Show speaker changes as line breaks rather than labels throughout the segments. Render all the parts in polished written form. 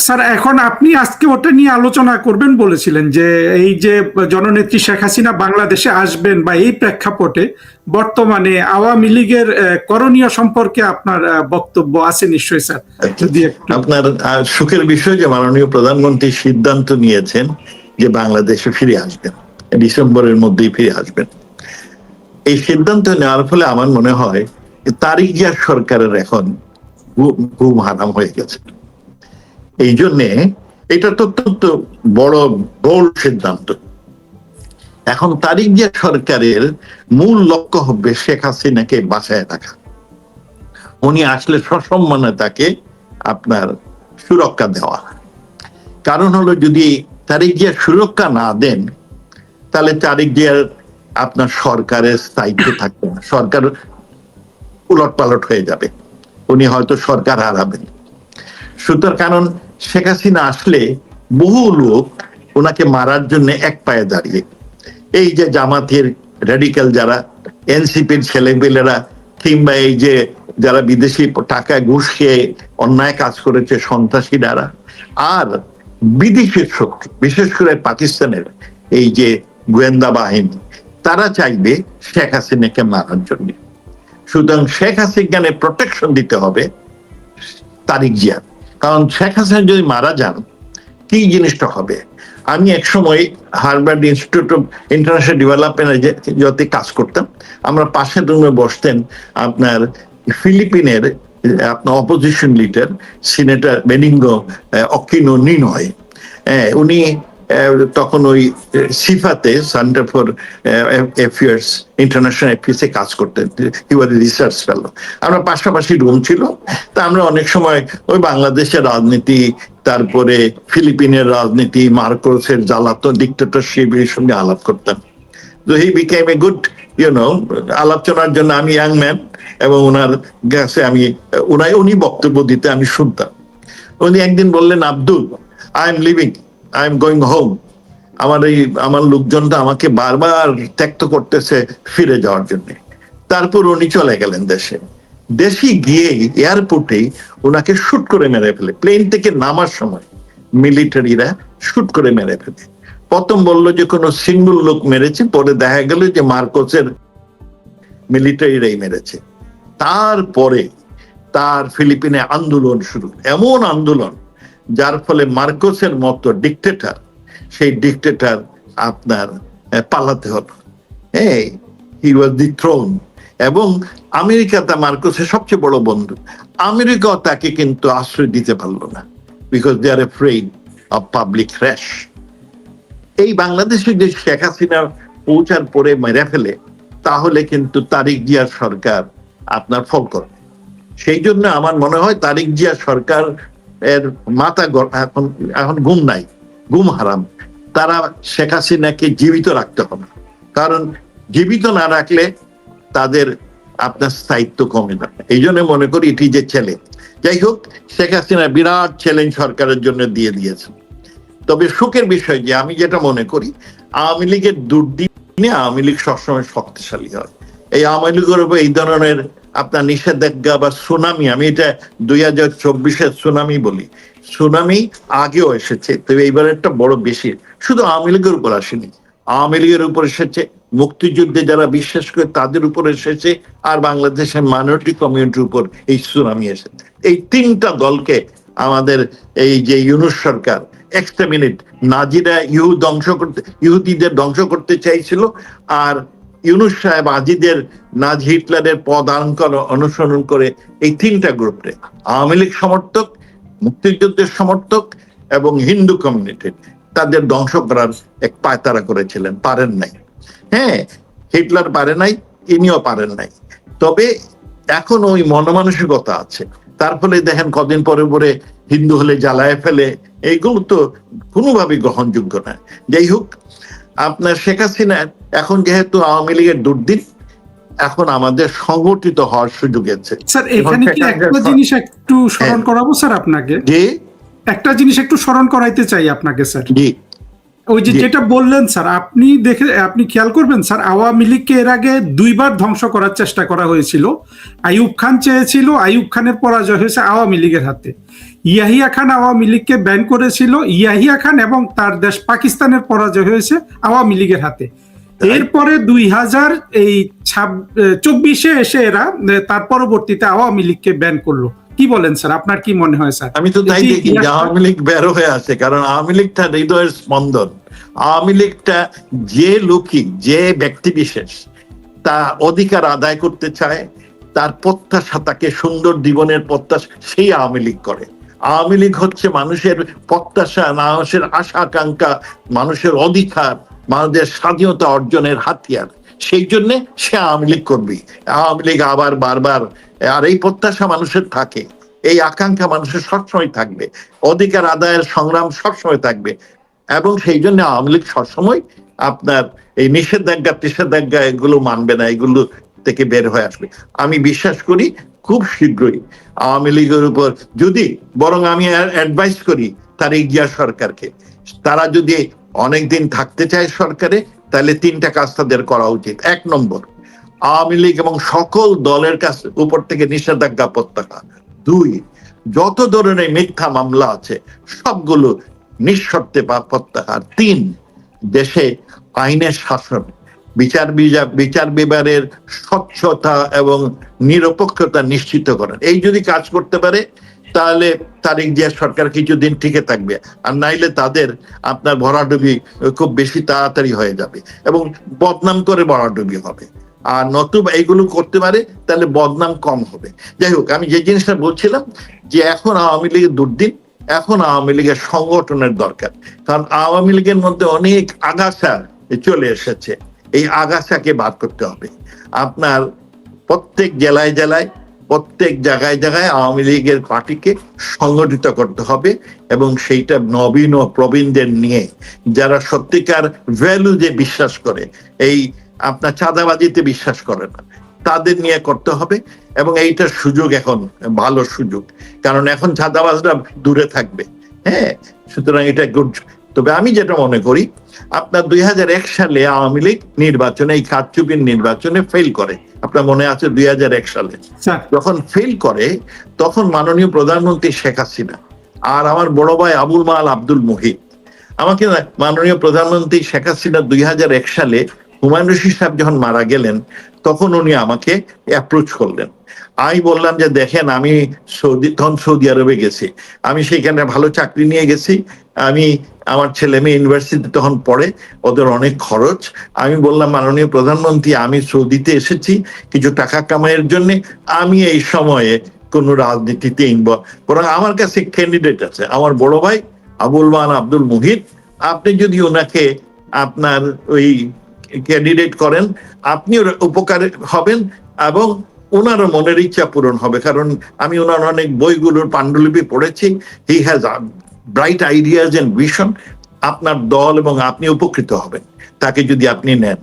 Sir এখন আপনি আজকে ওটা নিয়ে আলোচনা করবেন বলেছিলেন যে এই যে জননেত্রী শেখ হাসিনা বাংলাদেশে আসবেন বা এই প্রেক্ষাপটে বর্তমানে আওয়ামী লীগের করণীয় সম্পর্কে আপনার বক্তব্য আছে নিশ্চয়ই স্যার। যদি
আপনার সুখের বিষয় যে মাননীয় প্রধানমন্ত্রী সিদ্ধান্ত নিয়েছেন যে বাংলাদেশে ফিরে আসবেন, ডিসেম্বরের মধ্যেই ফিরে আসবেন। এই সিদ্ধান্ত নেওয়ার ফলে আমার মনে হয় তারিক জিয়া সরকারের এখন ঘুম হারাম হয়ে গেছে। এই জন্যে এটা তো অত্যন্ত বড় বোল্ড সিদ্ধান্ত। এখন তারিক জিয়া সরকারের মূল লক্ষ্য হবে শেখ হাসিনাকে বাঁচায় রাখা। উনি আসলে সসম্মানে তাকে আপনার সুরক্ষা দেওয়া। কারণ হলো যদি তারিক জিয়া সুরক্ষা না দেন তাহলে তারিক জিয়ার আপনার সরকারের স্থায়িত্ব থাকবে না, সরকার উলট পালট হয়ে যাবে, উনি হয়তো সরকার হারাবেন। সুতরাং কারণ শেখ হাসিনা আসলে বহু লোক ওনাকে মারার জন্য এক পায়ে দাঁড়িয়ে, এই যে জামাতের রেডিক্যাল যারা, এনসিপির ছেলেপেলেরা, কিংবা এই যে যারা বিদেশি টাকায় ঘুষ খেয়ে অন্যায় কাজ করেছে সন্ত্রাসীরা, আর বিদেশের শক্তি বিশেষ করে পাকিস্তানের এই যে গোয়েন্দা বাহিনী, তারা চাইবে শেখ হাসিনাকে মারার জন্য। সুতরাং শেখ হাসিনাকে প্রোটেকশন দিতে হবে তারিক জিয়া। কারণ শেখ হাসিনা যদি মারা যান কি জিনিসটা হবে। আমি এক সময় হার্ভার্ড ইনস্টিটিউট অফ ইন্টারন্যাশনাল ডেভেলপমেন্টে যত কাজ করতাম, আমরা পাশের রুমে বসতেন আপনার ফিলিপিনের আপনার অপোজিশন লিডার সিনেটর বেনিঙ্গো অকিনো নিনয়। উনি তখন ওই সিফাতে সেন্টার ফর অ্যাফেয়ার্স ইন্টারন্যাশনাল অ্যাফেয়ার্সে কাজ করতেন, রিসার্চ ফেলো। আমরা পাশাপাশি রুম ছিল, তা আমরা অনেক সময় ওই বাংলাদেশের রাজনীতি, তারপরে ফিলিপিনের রাজনীতি, মার্কোসের জ্বালাতন, ডিক্টেটরশিপ এর সঙ্গে আলাপ করতাম। তো হি বিকেম এ গুড আলোচনার জন্য। আমি ইয়াং ম্যান এবং ওনার কাছে উনি বক্তব্য দিতে আমি শুনতাম। উনি একদিন বললেন, Abdul, I am living, I am going home. আমার লোকজনটা আমাকে বারবার ত্যক্ত করতেছে ফিরে যাওয়ার জন্য। তারপর উনি চলে গেলেন দেশে গিয়ে এয়ারপোর্টে ওনাকে শুট করে মেরে ফেলে। প্লেন থেকে নামার সময় মিলিটারিরা শুট করে মেরে ফেলে। প্রথম বললো যে কোনো সিঙ্গল লোক মেরেছে, পরে দেখা গেল যে মার্কোসের মিলিটারিরাই মেরেছে। তারপরে তার ফিলিপিনে আন্দোলন শুরু, এমন আন্দোলন যার ফলে মার্কোসের মতো ডিক্টেটর, সেই ডিক্টেটর আপনার পালাতে হলো। হি ওয়াজ দি থ্রোন। এবং আমেরিকা তা মার্কোসের সবচেয়ে বড় বন্ধু, আমেরিকাও তাকে কিন্তু আশ্রয় দিতে পারলো না, because they are afraid of public rash. এই বাংলাদেশে যে শেখ হাসিনা পৌঁছার পরে মেরে ফেলে, তাহলে কিন্তু তারিক জিয়ার সরকার আপনার ফল করবে। সেই জন্য আমার মনে হয় তারিক জিয়া সরকার এর মাথা এখন ঘুম নাই, ঘুম হারাম। তারা শেখ হাসিনাকে জীবিত রাখতে হবে, কারণ জীবিত না রাখলে তাদের আপনার স্থায়িত্ব কমে যাবে। এই জন্য মনে করি এটি যে চ্যালেঞ্জ, যাই হোক, শেখ হাসিনা বিরাট চ্যালেঞ্জ সরকারের জন্য দিয়েছে। তবে সুখের বিষয় যে আমি যেটা মনে করি, আওয়ামী লীগের দুর্দিনে আওয়ামী লীগ সবসময় শক্তিশালী হয়। এই আওয়ামী লীগের উপর এই ধরনের আপনার নিষেধাজ্ঞা বা সুনামি, আমি এটা 2024-এর সুনামি বলি, সুনামি আগেও এসেছে, তবে এইবার একটা বড় বেশি, শুধু আওয়ামী লীগের উপর আসেনি, আওয়ামী লীগের উপর এসেছে, মুক্তিযুদ্ধে যারা বিশ্বাস করে তাদের উপর এসেছে, আর বাংলাদেশের মাইনরিটি কমিউনিটির উপর এই সুনামি এসেছে। এই তিনটা দলকে আমাদের এই যে ইউনূস সরকার এক্সটারমিনেট, নাজিরা ইহুদিদের ধ্বংস করতে চাইছিল, আর ইউনূস সাহেব আজিদের নাজি হিটলারের পদ অনুসরণ করে এই তিনটা গ্রুপে আওয়ামী লীগ সমর্থক, মুক্তিযুদ্ধের সমর্থক এবং হিন্দু কমিউনিটি, তাদের ধ্বংস করার এক পায়তারা করেছিলেন, পারেন নাই। হিটলার পারে নাই, ইনিও পারেন নাই। তবে এখন ওই মনমানসিকতা আছে, তার ফলে দেখেন কদিন পরে পরে হিন্দু হলে জ্বালায় ফেলে, এইগুলো তো কোনোভাবেই গ্রহণযোগ্য না। যাই হোক, আপনার শেখ হাসিনা এখন যেহেতু আওয়ামী লীগের দুর্দিন, এখন আমাদের সংগঠিত হওয়ার সুযোগ আছে।
স্যার এখানে কি একটা জিনিস একটু স্মরণ করাবো স্যার আপনাকে,
যে
একটা জিনিস একটু স্মরণ করাইতে চাই আপনাকে স্যার।
জি,
ওই যে যেটা বললেন স্যার, আপনি খেয়াল করবেন স্যার, আওয়ামী লীগকে এর আগে দুইবার ধ্বংস করার চেষ্টা করা হয়েছিল। আইয়ুব খান চেয়েছিল, আইয়ুব খানের পরাজয় হয়েছে আওয়ামী লীগের হাতে। ইয়াহিয়া খান আওয়ামী লীগকে ব্যান করেছিল, ইয়াহিয়া খান এবং তার দেশ পাকিস্তানের পরাজয় হয়েছে আওয়ামী লীগের হাতে। এরপরে 2024 এসে এরা তার পরবর্তীতে আওয়ামী লীগকে ব্যান করলো। কি বলেন স্যার, আপনার কি মনে হয় স্যার?
আমি তো তাই দেখি যে আওয়ামী লীগ বের হয়ে আছে, কারণ আওয়ামী লীগটা হৃদয়ের স্পন্দন। আওয়ামী লীগটা যে লোকই, যে ব্যক্তি বিশেষ তা অধিকার আদায় করতে চায়, তার প্রত্যাশা, তাকে সুন্দর জীবনের প্রত্যাশা, সেই আওয়ামী লীগ করে। আওয়ামী লীগ হচ্ছে মানুষের প্রত্যাশা, মানুষের আশা আকাঙ্ক্ষা, মানুষের অধিকার, মানুষের স্বাধীনতা অর্জনের হাতিয়ার। সেই জন্য সে আওয়ামী লীগ করবে। আওয়ামী লীগ আবার বারবার, আর এই প্রত্যাশা মানুষের থাকে, এই আকাঙ্ক্ষা মানুষের সবসময় থাকবে, অধিকার আদায়ের সংগ্রাম সবসময় থাকবে। এবং সেই জন্য আওয়ামী লীগ সবসময় আপনার এই নিষেধাজ্ঞা এগুলো মানবে না, এগুলো থেকে বের হয়ে আসবে। আমি বিশ্বাস করি খুব শীঘ্রই আওয়ামী লীগের উপর যদি, বরং আমি অ্যাডভাইস করি তারেক জিয়া সরকারকে, তারা যদি অনেকদিন থাকতে চায় সরকারে, তাহলে 3টা কাজ তাদের করা উচিত। 1 নম্বর, আওয়ামী লীগ এবং সকল দলের কাছে উপর থেকে নিষেধাজ্ঞা প্রত্যাহার। 2, যত ধরনের মিথ্যা মামলা আছে সবগুলো নিঃশর্তে প্রত্যাহার। 3, দেশে আইনের শাসন, বিচার বিভাগের স্বচ্ছতা এবং নিরপেক্ষতা নিশ্চিত করেন। এই যদি কাজ করতে পারে তাহলে তারেক জিয়া সরকার কিছুদিন টিকে থাকবে, আর নাইলে তাদের আপনার ভরাডুবি খুব বেশি তাড়াতাড়ি হয়ে যাবে এবং বদনাম করে ভরাডুবি হবে। আর নতুবা এইগুলো করতে পারে তাহলে বদনাম কম হবে। যাই হোক, আমি যে জিনিসটা বলছিলাম যে এখন আওয়ামী লীগের দুর্দিন, এখন আওয়ামী লীগের সংগঠনের দরকার। কারণ আওয়ামী লীগের মধ্যে অনেক আগাছা চলে এসেছে, এই আগাছাকে বাদ করতে হবে। আপনার প্রত্যেক জেলায় জেলায়, প্রত্যেক জায়গায় জায়গায় আওয়ামী লীগের পার্টিকে সংগঠিত করতে হবে এবং সেইটা নবীন ও প্রবীণদের নিয়ে, যারা সত্যিকার ভ্যালুতে বিশ্বাস করে, এই আপনার চাঁদাবাজিতে বিশ্বাস করে না, তাদের নিয়ে করতে হবে। এবং এইটার সুযোগ এখন ভালো সুযোগ, কারণ এখন চাঁদাবাজরা দূরে থাকবে। হ্যাঁ, সুতরাং এটা গুড। তবে আমি যেটা মনে করি, আপনার 2001 সালে আওয়ামী লীগ নির্বাচনে, এই কারচুপির নির্বাচনে ফেল করে। আপনার মনে আছে 2001 সালে যখন ফেল করে, তখন মাননীয় প্রধানমন্ত্রী শেখ হাসিনা আর আমার বড় ভাই আবুল মাল আব্দুল মুহিত আমাকে, মাননীয় প্রধানমন্ত্রী শেখ হাসিনা 2001 সালে হুমায়ুন রশিদ সাহেব যখন মারা গেলেন, তখন উনি আমাকে অ্যাপ্রোচ করলেন। আমি বললাম যে দেখেন, আমি তখন সৌদি আরবে গেছি, আমি সেখানে ভালো চাকরি নিয়ে গেছি, আমি আমার ছেলে মেয়ে ইউনিভার্সিটি তখন পড়ে, ওদের অনেক খরচ। আমি বললাম মাননীয় প্রধানমন্ত্রী, আমি সৌদিতে এসেছি কিছু টাকা কামাইয়ের জন্য, আমি এই সময়ে কোনো রাজনীতিতে বরং আমার কাছে ক্যান্ডিডেট আছে, আমার বড় ভাই আবুল মান আব্দুল মুহিত, আপনি যদি ওনাকে আপনার ওই ক্যান্ডিডেট করেন, আপনি উপকার হবেন এবং ওনারও মনের ইচ্ছা পূরণ হবে। কারণ আমি ওনার অনেক বইগুলোর পাণ্ডুলিপি পড়েছি। He has bright ideas and vision. আপনার দল এবং আপনি উপকৃত হবেন তাকে যদি আপনি নেন।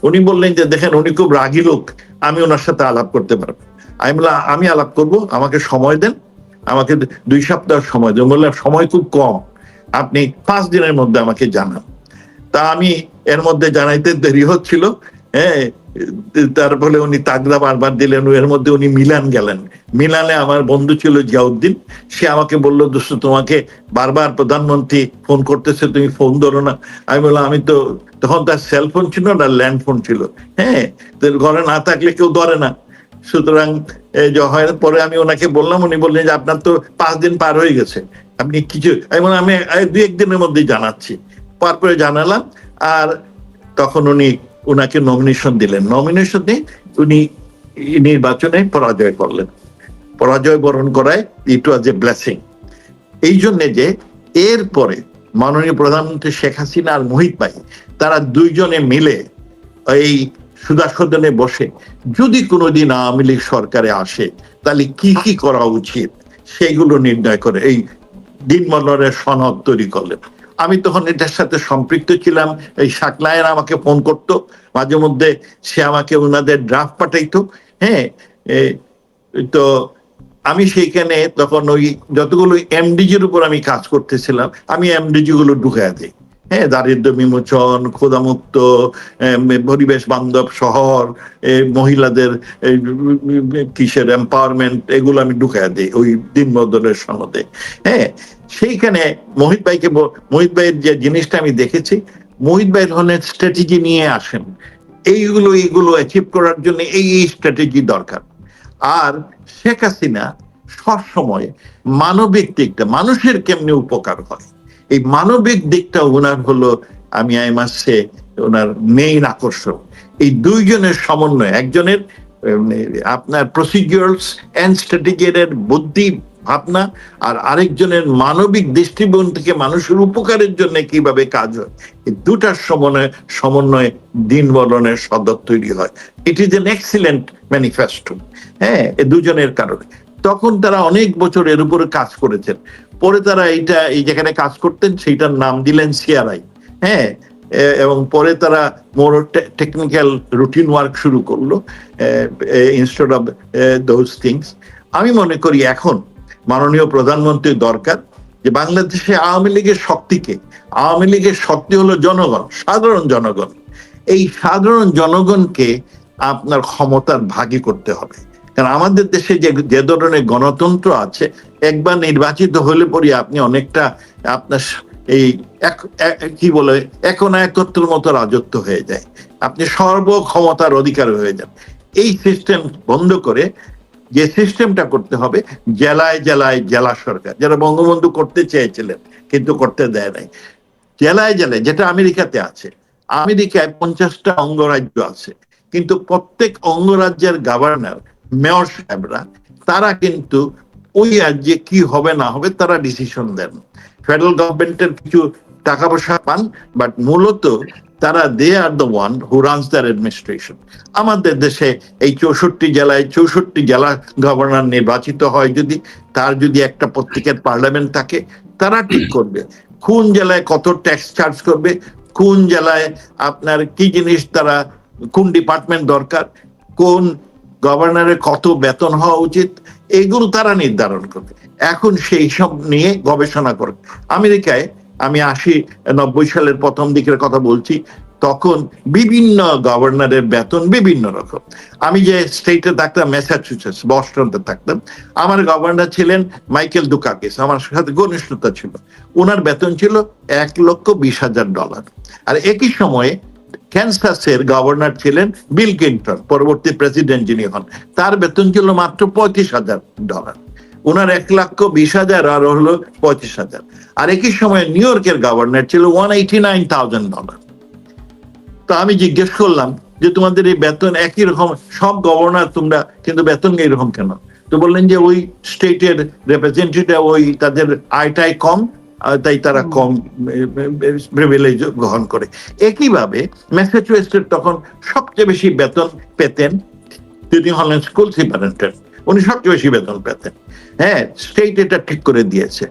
উনি বললেন যে দেখেন, উনি খুব রাগী লোক, আমি ওনার সাথে আলাপ করতে পারবো। আমি বললাম আমি আলাপ করব, আমাকে সময় দেন, আমাকে 2 সপ্তাহ সময় দেন। বললাম সময় খুব কম, আপনি 5 দিনের মধ্যে আমাকে জানান। তা আমি এর মধ্যে জানাইতে দেরি হচ্ছিল। হ্যাঁ, তারপরে উনি তাগদা বারবার দিলেন, এর মধ্যে উনি মিলান গেলেন। মিলানে আমার বন্ধু ছিল জিয়াউদ্দিন, সে আমাকে বললো, দোস্ত তোমাকে বারবার প্রধানমন্ত্রী ফোন করতেছে, তুমি ফোন ধরো না। আমি বললাম আমি তো, তখন তার সেলফোন ছিল না, ল্যান্ড ফোন ছিল। হ্যাঁ, ঘরে না থাকলে কেউ ধরে না। সুতরাং পরে আমি ওনাকে বললাম, উনি বললেন যে আপনার তো 5 দিন পার হয়ে গেছে, আপনি কিছু, আমি 2-1 দিনের মধ্যেই জানাচ্ছি। তারপরে জানালাম, আর তখন উনি ওনাকে নমিনেশন দিলেন। নমিনেশন দিয়ে উনি নির্বাচনে পরাজয় করলেন। পরাজয় বরণ করায় ইট ওয়াজ এ ব্লেসিং। এই জন্য যে এরপরে মাননীয় প্রধানমন্ত্রী শেখ হাসিনা আর মুহিত ভাই, তারা 2 জনে মিলে এই সুদাসদনে বসে যদি কোনোদিন আওয়ামী লীগ সরকারে আসে, তাহলে কি কি করা উচিত সেগুলো নির্ণয় করে এই দিনমনোরের সনদ তৈরি করলেন। আমি তখন এটার সাথে সম্পৃক্ত ছিলাম। এই শাকলায়ের আমাকে ফোন করতো মাঝে মধ্যে, সে আমাকে ওনাদের ড্রাফট পাঠাইতো। হ্যাঁ, তো আমি সেইখানে তখন ওই যতগুলো এমডিজির উপর আমি কাজ করতেছিলাম, আমি এমডিজি গুলো ঢুকাইয়া দিই। হ্যাঁ, দারিদ্র বিমোচন, ক্ষুধামুক্ত, পরিবেশ বান্ধব শহর, মহিলাদের কিসের এম্পাওয়ারমেন্ট, এগুলো আমি ঢুকাই দিই ওই দিনবদলের সনদে। হ্যাঁ, সেইখানে মোহিত ভাইয়ের যে জিনিসটা আমি দেখেছি, মোহিত ভাই ধরনের স্ট্র্যাটেজি নিয়ে আসেন, এইগুলো অ্যাচিভ করার জন্য এই স্ট্র্যাটেজি দরকার। আর শেখ হাসিনা সবসময় মানবিক দিকটা, মানুষের কেমনে উপকার হয়, এই মানবিক দিকটা ওনার হলো, আমি আইমাসে ওনার মেইন আকর্ষণ। এই দুইজনের সমন্বয়, একজনের আপনার প্রসিডিউরস এন্ড স্ট্র্যাটেজির বুদ্ধি ভাবনা, আর আরেকজনের মানবিক দৃষ্টিকোণ থেকে মানুষের উপকারের জন্য কিভাবে কাজ হয়, এই দুটার সমন্বয়ে দিন বদলের সদর তৈরি হয়। It is an excellent manifesto. হ্যাঁ, এই দুজনের কারণে তখন তারা অনেক বছর এর উপরে কাজ করেছেন। পরে তারা এই যেখানে কাজ করতেন সেইটার নাম দিলেন সিআরআই। হ্যাঁ, এবং পরে তারা মোর টেকনিক্যাল রুটিন ওয়ার্ক শুরু করলো ইনস্টেড অফ দোজ থিংস। আমি মনে করি এখন মাননীয় প্রধানমন্ত্রীর দরকার যে বাংলাদেশে আওয়ামী লীগের শক্তিকে, আওয়ামী লীগের শক্তি হলো জনগণ, সাধারণ জনগণ, এই সাধারণ জনগণকে আপনার ক্ষমতার ভাগী করতে হবে। কারণ আমাদের দেশে যে ধরনের গণতন্ত্র আছে, একবার নির্বাচিত হলে পরে আপনি অনেকটা আপনার এই কি বলে একনায়কত্বের মতো রাজত্ব হয়ে যায়, আপনি সর্বক্ষমতার অধিকার হয়ে যান। এই সিস্টেম বন্ধ করে যে সিস্টেমটা করতে হবে, জেলায় জেলায় জেলা সরকার, যারা বঙ্গবন্ধু করতে চেয়েছিলেন কিন্তু করতে দেয় নাই, জেলায় জেলায়, যেটা আমেরিকাতে আছে। আমেরিকায় 50টা অঙ্গরাজ্য আছে, কিন্তু প্রত্যেক অঙ্গরাজ্যের গভর্নর, মেয়র সাহেবরা, তারা কিন্তু ওই রাজ্যে কি হবে না হবে তারা ডিসিশন দেন। ফেডারেল গভর্নমেন্টের কিছু টাকা পয়সা পান, বাট মূলত তারা they are the one who runs their administration. আমাদের দেশে এই 64 জেলায় 64 জেলা গভর্নর নির্বাচিত হয়, যদি একটা প্রত্যেকের পার্লামেন্ট থাকে, তারা ঠিক করবে কোন জেলায় কত ট্যাক্স চার্জ করবে, কোন জেলায় আপনার কি জিনিস, তারা কোন ডিপার্টমেন্ট দরকার, কোন গভর্নরের কত বেতন হওয়া উচিত, এইগুলো তারা নির্ধারণ করবে। এখন সেই সব নিয়ে গবেষণা করে। আমেরিকায় আমি 80-90 সালের প্রথম দিকের কথা বলছি, তখন বিভিন্ন গভর্নরের বেতন বিভিন্ন রকম। আমি যে স্টেটে থাকতাম, ম্যাসাচুসেটস, বস্টনে থাকতাম, আমার গভর্নর ছিলেন মাইকেল দুকাকিস, আমার সাথে ঘনিষ্ঠতা ছিল। ওনার বেতন ছিল $1,20,000। আর একই সময়ে ক্যানসাসের গভর্নর ছিলেন বিল ক্লিন্টন, পরবর্তী প্রেসিডেন্ট যিনি হন, তার বেতন ছিল মাত্র $35,000। ওনার $1,20,000 আর হলো $35,000। আর একই সময় নিউ ইয়র্কের গভর্নর ছিল $189,000। তো আমি জিজ্ঞেস করলাম যে তোমাদের এই বেতন একই রকম, সব গভর্নর তোমরা, কিন্তু বেতন এইরকম কেন? তো বললেন যে ওই স্টেটের রিপ্রেজেন্টেটিভ, ওই তাদের আয়টাই কম, তাই তারা কম প্রিভিলেজ গ্রহণ করে। একইভাবে ম্যাসাচুসেটসের তখন সবচেয়ে বেশি বেতন পেতেন, তিনি হলেন স্কুল সুপারিনটেন্ডেন্ট, উনি সবচেয়ে বেশি বেতন পেতেন। হ্যাঁ, স্টেট এটা ঠিক করে দিয়েছে।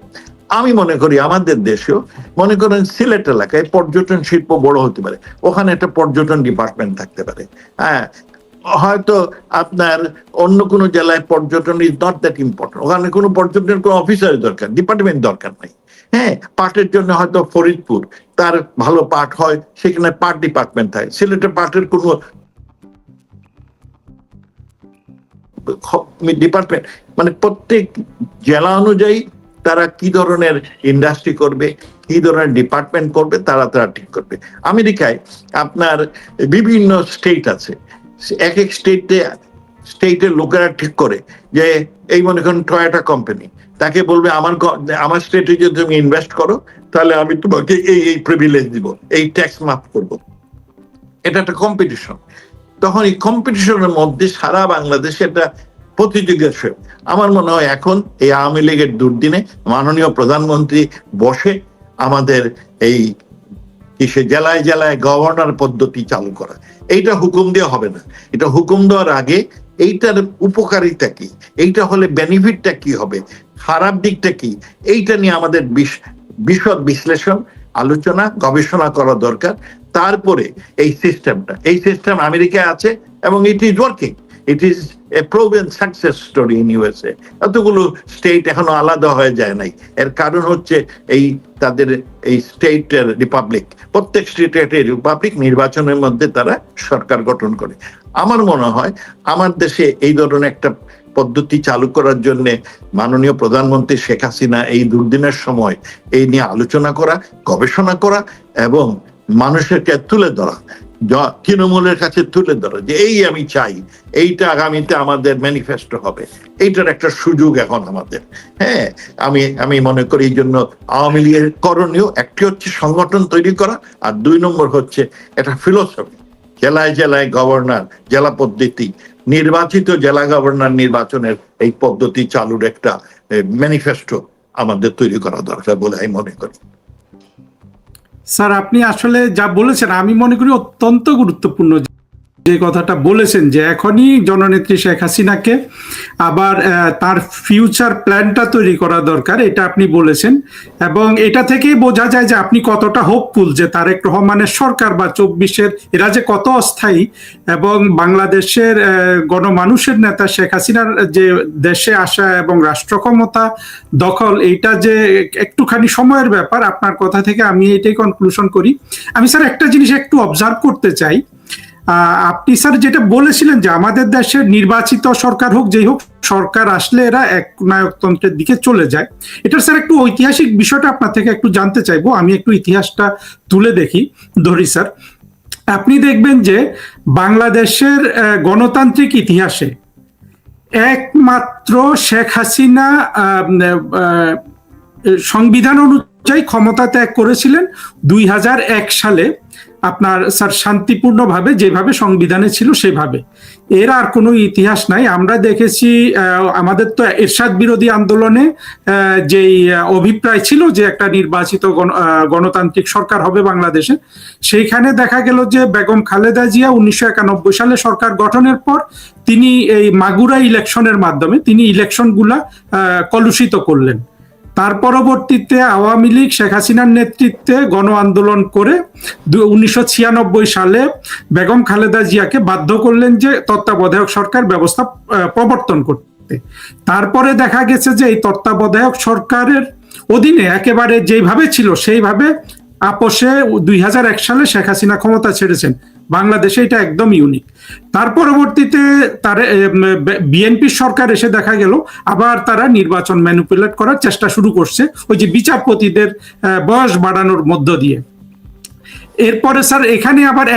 আমি মনে করি আমাদের দেশেও, মনে করেন সিলেট এলাকায় পর্যটন শিল্প বড় হতে পারে, ওখানে একটা পর্যটন ডিপার্টমেন্ট থাকতে পারে। হ্যাঁ, হয়তো আপনার অন্য কোনো জেলায় পর্যটন ইজ নট দ্যাট ইম্পর্টেন্ট, ওখানে কোনো পর্যটনের কোনো অফিসারের দরকার, ডিপার্টমেন্ট দরকার নাই। হ্যাঁ, পাটের জন্য হয়তো ফরিদপুর, তার ভালো পাট হয়, সেখানে পাট ডিপার্টমেন্ট থাকে। সিলেটের পাটের কোনো ডিপার্টমেন্ট, মানে প্রত্যেক জেলা অনুযায়ী তারা কি ধরনের ইন্ডাস্ট্রি করবে, কি ধরনের ডিপার্টমেন্ট করবে, তারা ঠিক করবে। আমেরিকায় আপনার বিভিন্ন স্টেট আছে, এক এক স্টেটের লোকেরা ঠিক করে যে এই মনে করেন টয়োটা কোম্পানি, তাকে বলবে আমার স্টেটে যদি তুমি ইনভেস্ট করো, তাহলে আমি তোমাকে এই প্রিভিলেজ দিব, এই ট্যাক্স মাফ করব। এটা একটা কম্পিটিশন। তখন এই কম্পিটিশনের মধ্যে সারা বাংলাদেশে একটা প্রতিযোগিতা। আমার মনে হয় এখন এই আওয়ামী লীগের দুর্দিনে মাননীয় প্রধানমন্ত্রী বসে আমাদের এই জেলায় জেলায় গভর্নর পদ্ধতি চালু করা, এইটা হুকুম দেওয়া হবে না। এটা হুকুম দেওয়ার আগে এইটার উপকারিতা কি, এইটা হলে বেনিফিটটা কি হবে, খারাপ দিকটা কি, এইটা নিয়ে আমাদের বিশদ বিশ্লেষণ, আলোচনা, গবেষণা করা দরকার। তারপরে এই সিস্টেম আমেরিকায় আছে এবং it is working. It is a proven success story in USA. এতগুলো স্টেট এখনো আলাদা হয়ে যায় নাই, এর কারণ হচ্ছে এই তাদের এই স্টেটের রিপাবলিক, প্রত্যেক স্টেটের রিপাবলিক নির্বাচনের মধ্যে তারা সরকার গঠন করে। আমার মনে হয় আমার দেশে এই ধরনের একটা পদ্ধতি চালু করার জন্য মাননীয় প্রধানমন্ত্রী শেখ হাসিনা এই দুর্দিনের সময় এই নিয়ে আলোচনা করা, গবেষণা করা এবং মানুষের কাছে তুলে ধরা, তৃণমূলের কাছে তুলে ধরা যে এই আমি চাই, এইটা আগামীতে আমাদের ম্যানিফেস্টো হবে, এইটার একটা সুযোগ এখন আমাদের। হ্যাঁ, আমি মনে করি এই জন্য আওয়ামী লীগের করণীয় একটি হচ্ছে সংগঠন তৈরি করা, আর 2 নম্বর হচ্ছে একটা ফিলোসফি, জেলায় জেলায় গভর্নর, জেলা পদ্ধতি, নির্বাচিত জেলা গভর্নর নির্বাচনের এই পদ্ধতি চালুর একটা ম্যানিফেস্টো আমাদের তৈরি করা দরকার বলে আমি মনে করি।
স্যার, আপনি আসলে যা বলেছেন আমি মনে করি অত্যন্ত গুরুত্বপূর্ণ যে কথাটা বলেছেন, যে এখনই জননেত্রী শেখ হাসিনাকে আবার তার ফিউচার প্ল্যানটা তৈরি করা দরকার, এটা আপনি বলেছেন। এবং এটা থেকেই বোঝা যায় যে আপনি কতটা হোপফুল যে তারেক রহমানের সরকার বা 24-এর এরা যে কত অস্থায়ী, এবং বাংলাদেশের গণমানুষের নেতা শেখ হাসিনার যে দেশে আসা এবং রাষ্ট্র ক্ষমতা দখল, এইটা যে একটুখানি সময়ের ব্যাপার। আপনার কথা থেকে আমি এটাই কনক্লুশন করি। আমি স্যার একটা জিনিস একটু অবজার্ভ করতে চাই। আপনি স্যার যেটা বলেছিলেন যে আমাদের দেশের নির্বাচিত সরকার হোক যেই হোক, সরকার আসলে এরা একনায়কতন্ত্রের দিকে চলে যায়। এটা স্যার একটু ঐতিহাসিক বিষয়টা আপনার থেকে একটু জানতে চাইবো। আমি একটু ইতিহাসটা তুলে ধরি স্যার। আপনি দেখবেন যে বাংলাদেশের গণতান্ত্রিক ইতিহাসে একমাত্র শেখ হাসিনা সংবিধান অনুযায়ী ক্ষমতা ত্যাগ করেছিলেন 2001 সালে, আপনার স্যার শান্তিপূর্ণভাবে, যেভাবে সংবিধানে ছিল সেভাবে। এর আর কোনো ইতিহাস নাই। আমরা দেখেছি আমাদের তো এরশাদ বিরোধী আন্দোলনে যেই অভিপ্রায় ছিল যে একটা নির্বাচিত গণতান্ত্রিক সরকার হবে বাংলাদেশে, সেইখানে দেখা গেল যে বেগম খালেদা জিয়া 1991 সালে সরকার গঠনের পর তিনি এই মাগুরা ইলেকশনের মাধ্যমে তিনি ইলেকশনগুলা কলুষিত করলেন। তার পরবর্তীতে আওয়ামী লীগ শেখ হাসিনার নেতৃত্বে গণ আন্দোলন করে 1996 সালে বেগম খালেদা জিয়াকে বাধ্য করলেন যে তত্ত্বাবধায়ক সরকার ব্যবস্থা প্রবর্তন করতে। তারপরে দেখা গেছে যে এই তত্ত্বাবধায়ক সরকারের অধীনে একেবারে যেভাবে ছিল সেইভাবে আপোষে 2001 সালে শেখ হাসিনা ক্ষমতা ছেড়েছেন। বাংলাদেশে এটা একদম ইউনিক। তার পরবর্তীতে তার বিএনপি সরকার এসে দেখা গেল আবার তারা নির্বাচন ম্যানিপুলেট করার চেষ্টা শুরু করছে, ওই যে বিচারপতিদের বয়স বাড়ানোর মধ্য দিয়ে। এরপরে স্যার এখানে আবার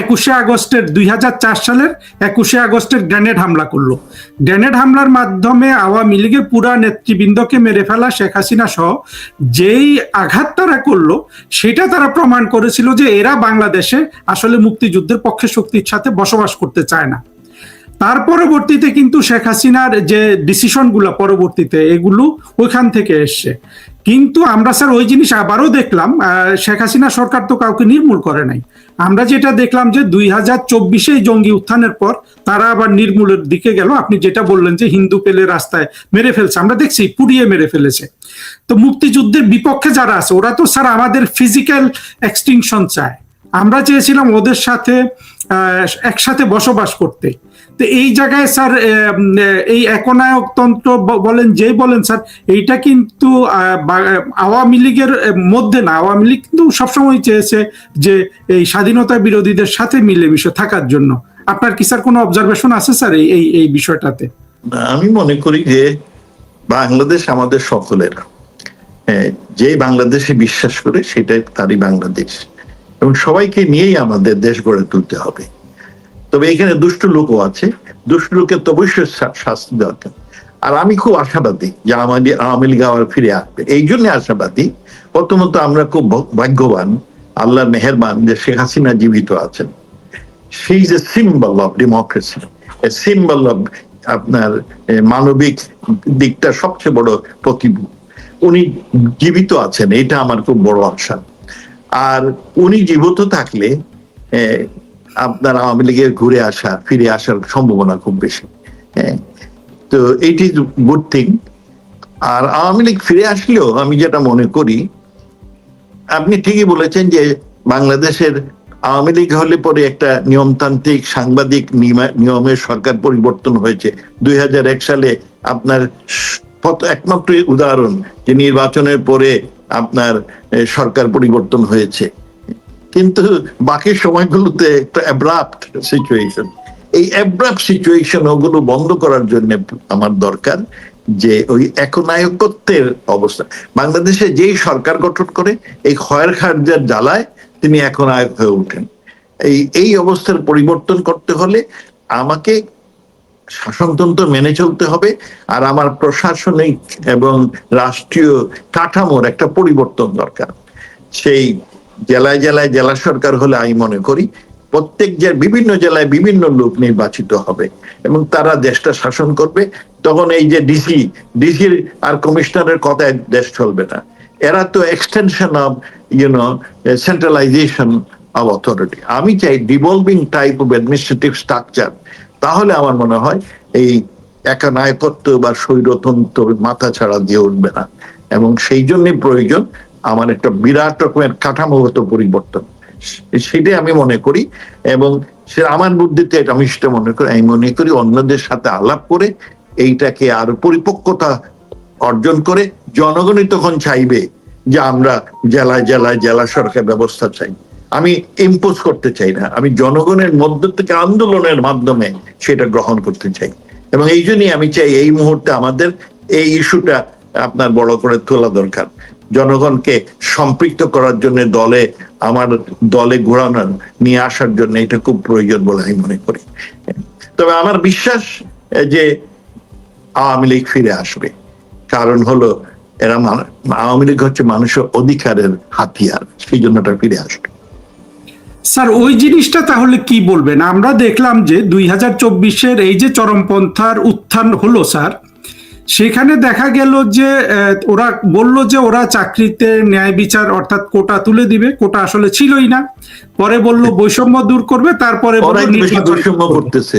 2004 সালের 21 আগস্টের গ্রেনেড হামলা করলো। গ্রেনেড হামলার মাধ্যমে আওয়ামী লীগের পুরা নেতৃবৃন্দকে মেরে ফেলা শেখ হাসিনা সহ যেই আঘাত তারা করলো, সেটা তারা প্রমাণ করেছিল যে এরা বাংলাদেশে আসলে মুক্তিযুদ্ধের পক্ষে শক্তির সাথে বসবাস করতে চায় না। তার পরবর্তীতে কিন্তু শেখ হাসিনার যে ডিসিশনগুলো পরবর্তীতে এগুলো ওইখান থেকে এসছে। কিন্তু আমরা স্যার ওই জিনিস আবারও দেখলাম, শেখ হাসিনা সরকার তো কাউকে নির্মূল করে নাই। আমরা যেটা দেখলাম যে 2024-এ জঙ্গি উত্থানের পর তারা আবার নির্মূলের দিকে গেল। আপনি যেটা বললেন যে হিন্দু পেলে রাস্তায় মেরে ফেলছে, আমরা দেখছি পুড়িয়ে মেরে ফেলেছে। তো মুক্তিযুদ্ধের বিপক্ষে যারা আছে ওরা তো স্যার আমাদের ফিজিক্যাল এক্সটিংশন চায়। আমরা চেয়েছিলাম ওদের সাথে একসাথে বসবাস করতে। তো এই জায়গায় স্যার এই একনায়কতন্ত্র বলেন যেই বলেন স্যার, এইটা কিন্তু আওয়ামী লীগের মধ্যে না। আওয়ামী লীগ কিন্তু সবসময় চেয়েছে যে এই স্বাধীনতা বিরোধীদের সাথে মিলেমিশে থাকার জন্য। আপনার কি স্যার কোনো অবজারভেশন আছে স্যার এই বিষয়টাতে?
আমি মনে করি যে বাংলাদেশ আমাদের সকলের, যে বাংলাদেশে বিশ্বাস করে সেটাই তারই বাংলাদেশ, এবং সবাইকে নিয়েই আমাদের দেশ গড়ে তুলতে হবে। তবে এখানে দুষ্ট লোকও আছে, দুষ্ট লোকের তো অবশ্যই শাস্তি দরকার। আর আমি খুব আশাবাদী যে আওয়ামী লীগ আবার ফিরে আসবে। এই জন্য আশাবাদী, প্রথমত আমরা খুব ভাগ্যবান, আল্লাহর মেহেরবান যে শেখ হাসিনা জীবিত আছেন। She is a symbol of democracy, a symbol of আপনার মানবিক দিকটা সবচেয়ে বড় প্রতিভূ। উনি জীবিত আছেন, এটা আমার খুব বড় আশা। আর উনি জীবিত থাকলে আপনার আওয়ামী লীগের ফিরে আসার সম্ভাবনা খুব বেশি। তো ইট ইজ গুড থিং। আর আওয়ামী লীগ ফিরে আসলেও আমি যেটা মনে করি, আপনি ঠিকই বলেছেন যে বাংলাদেশের আওয়ামী লীগ হলে পরে একটা নিয়মতান্ত্রিক সাংবাদিক নিয়মের সরকার পরিবর্তন হয়েছে 2001 সালে। আপনার একমাত্র উদাহরণ যে নির্বাচনের পরে আপনার সরকার পরিবর্তন হয়েছে, কিন্তু বাকি সময়গুলোতে একটা অ্যাব্রাপ্ট সিচুয়েশন। এই অ্যাব্রাপ্ট সিচুয়েশন ওগুলো বন্ধ করার জন্য আমার দরকার যে ওই একনায়কত্বের অবস্থা। বাংলাদেশে যেই সরকার গঠন করে এই খয়ের খার্জার জ্বালায় তিনি একনায়ক হয়ে ওঠেন। এই অবস্থার পরিবর্তন করতে হলে আমাকে শাসনতন্ত্র মেনে চলতে হবে, আর আমার প্রশাসনিক এবং রাষ্ট্রীয় কাঠামোর একটা পরিবর্তন দরকার। সেই জেলায় জেলায় জেলা সরকার হলে আমি মনে করি প্রত্যেক বিভিন্ন জেলায় বিভিন্ন লোক নির্বাচিত হবে এবং তারা দেশটা শাসন করবে। তখন এই যে ডিসির আর কমিশনারের কথায় দেশ চলবে না। এরা তো extension of centralisation of authority. আমি চাই ডিভলভিং টাইপ অফ অ্যাডমিনিস্ট্রেটিভ স্ট্রাকচার। তাহলে আমার মনে হয় এই একনায়কত্ব বা স্বৈরতন্ত্র মাথা ছাড়া দিয়ে উঠবে না, এবং সেই জন্যই প্রয়োজন আমার একটা বিরাট রকমের কাঠামোগত পরিবর্তন। সেটাই আমি মনে করি, এবং সে আমার বুদ্ধিতে এটা আমি সেটা মনে করি। আমি মনে করি অন্যদের সাথে আলাপ করে এইটাকে আরো পরিপক্কতা অর্জন করে জনগণই তখন চাইবে যে আমরা জেলায় জেলায় জেলা সরকার ব্যবস্থা চাই। আমি ইম্পোজ করতে চাই না, আমি জনগণের মধ্য থেকে আন্দোলনের মাধ্যমে সেটা গ্রহণ করতে চাই। এবং এই জন্যই আমি চাই এই মুহূর্তে আমাদের এই ইস্যুটা আপনার বড় করে তোলা দরকার, জনগণকে সম্পৃক্ত করার জন্য আমার দলে ঘোরানোর নিয়ে আসার জন্য এটা খুব প্রয়োজন বলে আমি মনে করি। তবে আমার বিশ্বাস যে আওয়ামী লীগ ফিরে আসবে, কারণ হলো এরা আওয়ামী লীগ হচ্ছে মানুষের অধিকারের হাতিয়ার, সেই জন্য এটা ফিরে আসবে।
স্যার ওই জিনিসটা তাহলে কি বলবেন? আমরা দেখলাম যে 2024-এর এই যে চরমপন্থার উত্থান হলো স্যার, সেখানে দেখা গেল যে ওরা বলল যে ওরা চাকরিতে ন্যায় বিচার অর্থাৎ কোটা তুলে দিবে, কোটা আসলে ছিলই না। পরে বলল বৈষম্য দূর করবে, তারপরে
বৈষম্য করতেছে,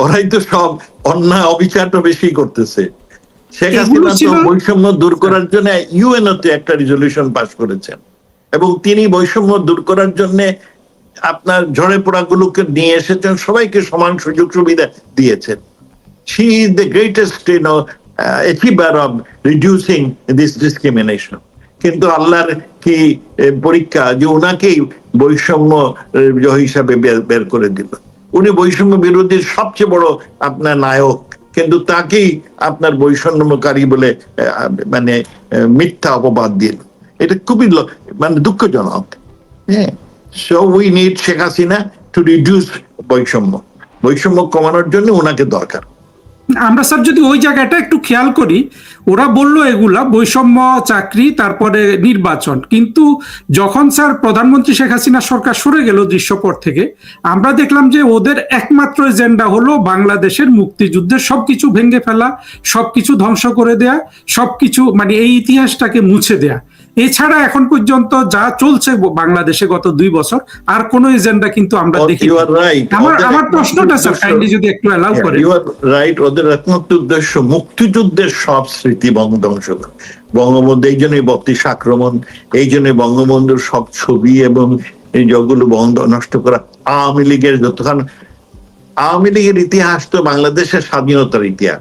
ওরাই তো সব অন্যায় অবিচারটা বেশি করতেছে। শেখ হাসিনা তো বৈষম্য দূর করার জন্য ইউএনওতে একটা রেজলিউশন পাস করেছেন, এবং তিনি বৈষম্য দূর করার জন্য আপনার ঝরে পোড়াগুলোকে নিয়ে এসেছেন, সবাইকে সমান সুযোগ সুবিধা দিয়েছেন। She is the greatest achiever of reducing this discrimination. কিন্তু আল্লাহর কি পরীক্ষা যে উনাকেই বৈষম্য হিসাবে বের করে দিল। উনি বৈষম্য বিরোধীর সবচেয়ে বড় আপনার নায়ক, কিন্তু তাকেই আপনার বৈষম্যকারী বলে মানে মিথ্যা অপবাদ দিল। এটা খুবই মানে দুঃখজনক। হ্যাঁ, so we need Sheikh Hasina to reduce বৈষম্য কমানোর জন্য ওনাকে দরকার।
আমরা স্যার যদি ওই জায়গাটা একটু খেয়াল করি, ওরা বলল এগুলা বৈষম্য, চাকরি, তারপরে নির্বাচন, কিন্তু যখন স্যার প্রধানমন্ত্রী শেখ হাসিনা সরকার সরে গেল দৃশ্যপট থেকে, আমরা দেখলাম যে ওদের একমাত্র এজেন্ডা হলো বাংলাদেশের মুক্তিযুদ্ধের সবকিছু ভেঙে ফেলা, সবকিছু ধ্বংস করে দেয়া, সবকিছু মানে এই ইতিহাসটাকে মুছে দেয়া। এছাড়া এখন পর্যন্ত যা চলছে বাংলাদেশে গত 2 বছর আর কোন এজেন্ডা কিন্তু আমরা দেখি। আমার প্রশ্নটা স্যার কাইন্ডলি যদি একটু অ্যালাউ করেন।
ইউ আর রাইট, ওদের একমাত্র উদ্দেশ্য মুক্তিযুদ্ধের সব স্মৃতি ধ্বংস করা। বঙ্গবন্ধু এই জন্যই 32 আক্রমণ, এই জন্য বঙ্গবন্ধুর সব ছবি এবং এই যেগুলো নষ্ট করা। আওয়ামী লীগের ইতিহাস তো বাংলাদেশের স্বাধীনতার ইতিহাস।